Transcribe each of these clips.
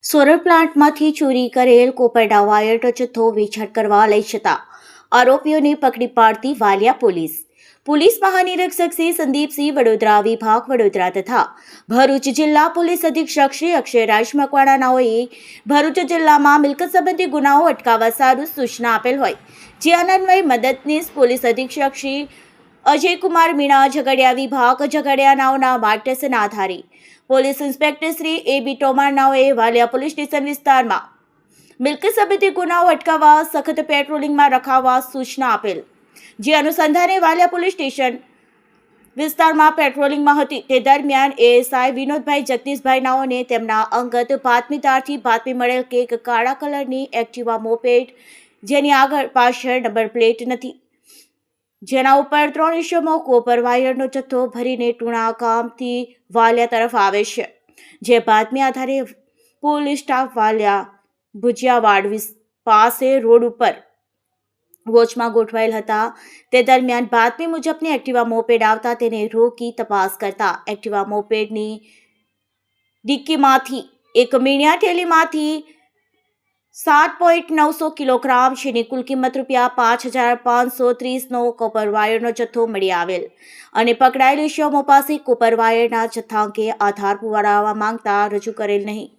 Solar પ્લાન્ટમાંથી ચોરી કરેલ કોપરના વાયરનો જથ્થો વેચાણ કરવા લઈ જતા આરોપીઓને પકડી પાડતી વાલિયા પોલીસ મહાનિરીક્ષક શ્રી સંદીપસિંહ વડોદરા વિભાગ વડોદરા તથા ભરૂચ જિલ્લા પોલીસ અધિક્ષક શ્રી અક્ષયરાજ મકવાણા નાઓએ ભરૂચ જિલ્લામાં મિલકત સંબંધી ગુનાઓ અટકાવવા સારું સૂચના આપેલ હોય જે અન્વયે મદદનીશ પોલીસ અધિક્ષક શ્રી અજયકુમાર મીણા ઝઘડિયા વિભાગ ઝઘડિયા નાઓના માર્ગદર્શન આધારે police inspector Shri A.B. Tomar નાઓએ વાલિયા પોલીસ સ્ટેશન વિસ્તારમાં મિલકત સંબંધી ગુનાઓ અટકાવવા સખત પેટ્રોલિંગમાં રખાવવા સૂચના આપેલ જે અનુસંધાને વાલિયા પોલીસ સ્ટેશન વિસ્તારમાં પેટ્રોલિંગમાં હતી તે દરમિયાન ASI વિનોદભાઈ જગદીશભાઈ નાઓને તેમના અંગત બાતમીદારથી બાતમી મળેલ કે એક કાળા કલરની એક્ટિવા મોપેડ જેની આગળ પાછળ નંબર પ્લેટ નથી જેના ઉપર 3 ઇસમો કોપર વાયરનો જથ્થો ભરીને ટૂણા ગામથી વાલિયા તરફ આવે છે જે બાતમી આધારે પોલીસ સ્ટાફ વાલિયા ભુજિયાવાડ પાસે રોડ ઉપર વોચમાં ગોઠવાયેલ હતા તે દરમિયાન બાતમી મુજબની એક્ટિવા મોપેડ આવતા તેને રોકી તપાસ કરતા એક્ટિવા મોપેડની ડિક્કીમાંથી એક મીણિયા થેલીમાંથી 7.900 કિલોગ્રામ જેની કુલ કિંમત ₹5,530નો કોપર વાયરનો જથ્થો મળી આવેલ અને પકડાયેલ ઇસમો પાસે કોપર વાયરના જથ્થા અંગે આધાર પુરાવા માંગતા રજૂ કરેલ નહીં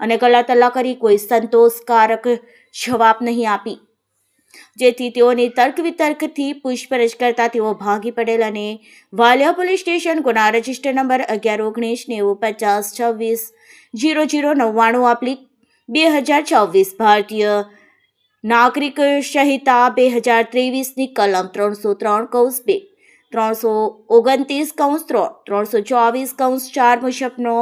અને ગળા તલ્લા કરી કોઈ સંતોષકારક જવાબ નહીં આપી જેથી તેઓની તર્ક વિતર્કથી પૂછપરછ કરતા તેઓ ભાગી પડેલ અને વાલિયા પોલીસ સ્ટેશન ગુના રજિસ્ટર નંબર 111990500099 2024 ભારતીય નાગરિક સંહિતા 2023ની કલમ 303(2) 329(3) 324(4) મુજબનો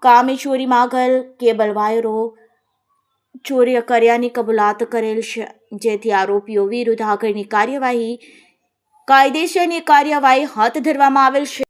કામે ચોરી માગલ કેબલ વાયરો ચોરી કર્યાની કબૂલાત કરેલ છે જેથી આરોપીઓ વિરુદ્ધ આગળની કાયદેસરની કાર્યવાહી હાથ ધરવામાં આવેલ છે।